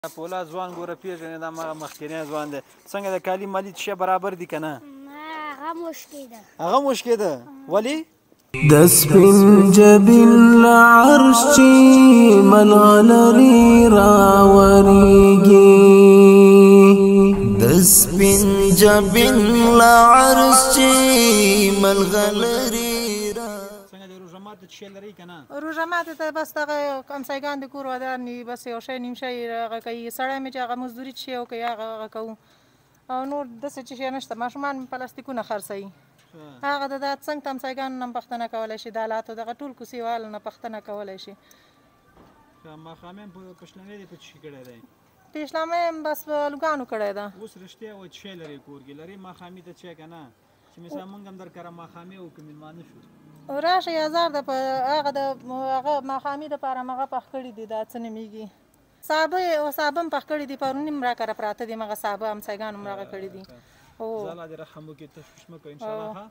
پولا ځوان ګوره پیژنې دا هماغه مخکینی ځوان دی څنګه د کالي مالي شی برابر دي که نه هغه مشکېده هغه مشکېده ولې د سپین جبین له عرش چې ملغلرې راورېږي د سپین جبین له عرش چې ملغلرې لري که نه روژه ماته ته بس دغه همسایګان د کور ودان دي بس یو شی نیم شی هغه کوي سړی مې چې هغه مزدوري چې او کوي هغه کوو او نور داسې چې شی نشته ماشومان پلاستیکونه خرڅوي هغه د دا څنګ ته همسایګانو نه هم پوښتنه کولی شي د حالاتو دغه ټول کوڅې والو نه پوښتنه کولی شي ماښامي په پشلمې دې په څه شي کړی دی پیشلمۍ هم بس په لوګانو کړی ده اوس رښتیا وایي څه شی لري کور کې لري ماښامي ته څه که نه چې مثلا موږ هم درکره ماښامي وکړو مېلمانه شو راشه یازار د په هغه د هغه ماښامي دپاره هغه پخ کړي دي دا څه نومېږي سابه هم پخ کړي دي پرون هم راکره پراته دي مغه سابه همسایګانو هم راغه کړي دي زه الله دې رحم وکړي تشویش مه کوه انشاءالله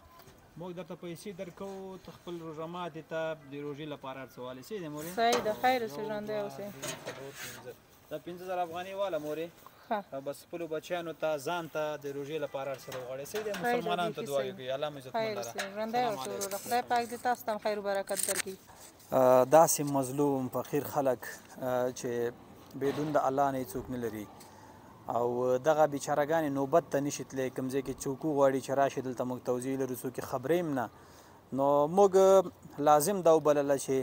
موږ درته پیسې درکوو ته خپل روژه ماتې ته د روژې لپاره هر څه والې صحیح دی مورې صحیح ده خیر اوسې ژوندی اوسې دا 15000 افغانۍ واله مورې بس خپلو بچیانو ته ځان ته د روژې لپاره هر څه راوغواړئ صحیح دی مسلمانانو ته دعا وکړئ الله مو عزتمند لره ژوندی اوسې وروره خدای پاک دې تاسو ته هم خیر و برکت درکړي داسې مظلوم فقیر خلک چې بدون د الله نه هېڅوک نه لري او دغه بیچارهګانې نوبت ته نشي تللی کوم ځای کې څوک وغواړي چې راشي دلته موږ توضیح لرو څوک یې خبرې هم نه نو موږ لازم دا وبلله چې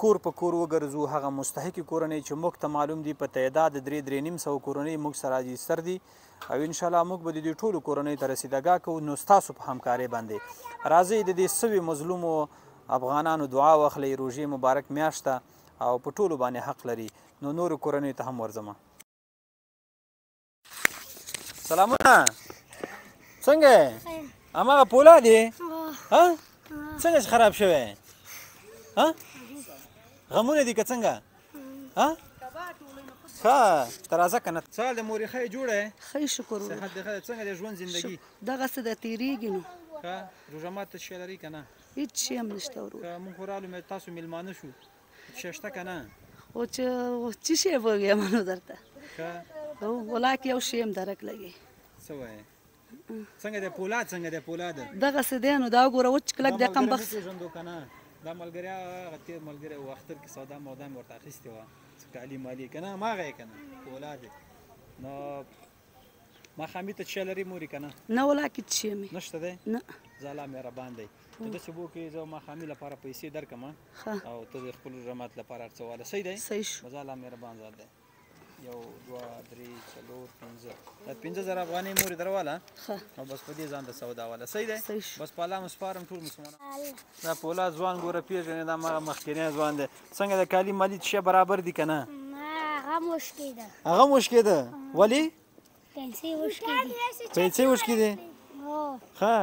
کور په کور وګرځو هغه مستحقې کورنۍ چې موږ ته معلوم دي په تعداد 3-3.5 کورنۍ موږ سره راجستر دي او انشاءالله موږ به د دې ټولو کورنیو ته رسیدګاه کوو نو ستاسو په همکارۍ باندې راځئ د دې سوي مظلومو افغانانو دعا واخلئ روژې مبارک میاشت ده او په ټولو باندې حق لري نو نورو کورنیو ته هم ورځمه سلامونه څنګه هماغه پولا دی څنګه چې خراب شوی غمونه دي که څنګه ښه ته راځه که نه څه حال دی مورې ښه یې جوړه یې ښه شکر صحت دی ښه دی څنګه دی ژوند زندګي دغسې د تېرېږي نو ښه روژه ماته شی لري که نه هېڅ شی هم نشته ورور موږ خو رالو تاسو میلمانه شو شی شته که نه خو چې څه شی به ووایم نو درته ښه ولاکې یو شی هم درک لګي څه وایې څنګه دی پولاد څنګه دی پولاد دغسې دی نو دا وګوره وچ کلک دی قم بخت پېژندو که نه دا ملګریا هغه تېر ملګری و اختر کې سودا مودا مې ورته اخیستې وه څه کالي مالي که نه هماغه یې که نه پولاد یې نو ماښامي ته څه لري مورې که نه نه ولاکې څه شی مې نشته دی نه زه الله مهربان دی ته داسې به وکړې زه ماښامي لپاره پیسې درکړم او ته د خپل روژه مات لپاره هر څه واله صحیح دی صحیح شو زه الله مهربان ذات دی 1 2 3 4 5 دا 15000 افغانۍ مورې درواله او بس په دې ځان ته سودا واله صحیح دی بس په الله مسپارم ټول مسلمانان دا پولا ځوان ګوره پیژنې دا هماغه مخکینی ځوان دی څنګه د کالي مالي شی برابر دي که نه هغه مشکېده هغه مشکېده ولې پیسې وشکېدې پیسې وشکېدې ښه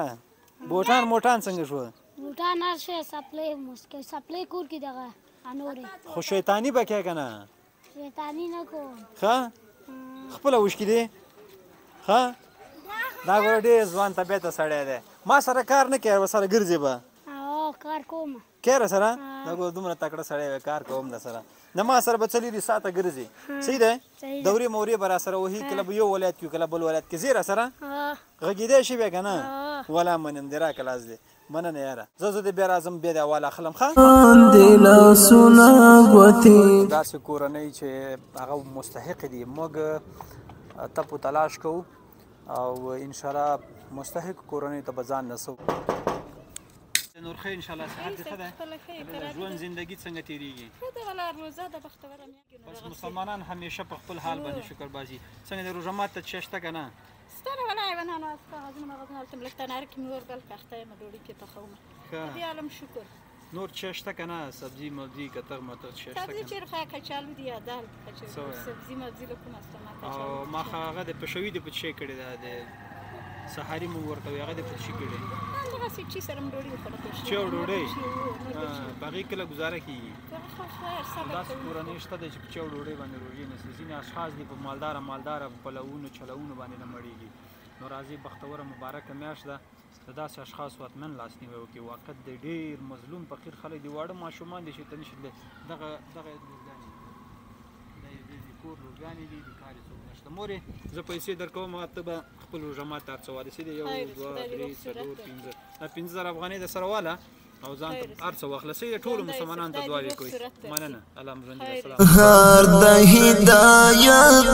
بوټان موټان څنګه شوه بوټان هر شی سپلۍ مشکل سپلۍ کور کې دغه انورې خو شیطاني به کې که نه شیطاني نه کوم ښه خپله وشکېدې ښه دا ګوره ډېر ځوان طبیعته سړی دی ما سره کار نه کوې ورسره ګرځې به کار کوم کې سره دا ګوره دومره تکړه سړی وی کار کوم د سره د ما سره به څلېرې ساعته ګرځې صحیح دی دورې مورې به راسره وهي کله به یو ولایت کې کله بل ولایت کې ځې راسره غږېدی شي بیا که نه ولا منم دې راکړه لاس دې مننه یاره زه دې بیا راځم بیا دې اول اخلم ښه داسې کورنۍ چې هغه مستحق دي موږ تپو تلاش کوو او انشاءالله مستحق کورنۍ ته به ځان رسوو نور ښه انشاءالله صحت دې ښه دی ژوند زندګي څنګه تېرېږي بس مسلمانان همیشه په خپل حال باندې شکر بازي څنګه د روژه مات ته څه شته که نه ستاره ولا ایوانانو غزونه مغزونه التم لک تنار کې مور بل پخته ما ډوډۍ کې پخوم دې عالم شکر نور څه شته که نه سبزي مبزي کتغ متغ څه شته سبزي چې خا کچالو دی دال سبزي مبزي له کومه استعمال او ما هغه د پښوی د پچې کړی دا د سحاري مو ورته هغه د پچې کړی هغه څه چې سره ډوډۍ وخوړه چې ډوډۍ باقي کله گزاره کیږي داس کورنۍ شته چې په ډوډۍ باندې روژې نیسي ځینې اشخاص دي په مالداره پلوونو چلوونو باندې نه مړېږي نو راځي بختوره مبارکه میاشت ده د داسې اشخاصو حتمن لاسنیوی وکړي واقع د ډېر مظلوم فقیر خلک دي واړه ماشومان دي چې ته نشي دغه کور لورګانې دي بیکار یې څوک نشته مورې زه پیسې درکوم ته به خپل روژه مات ته هر څه واده سي 1 2 3 4 5 دا 15000 افغانۍ در سره واله او ځان ته هر څه واخله سي ټولو مسلمانانو ته دعاوې کوئ مننه الله مو ژوندي وسلام هر د هدایت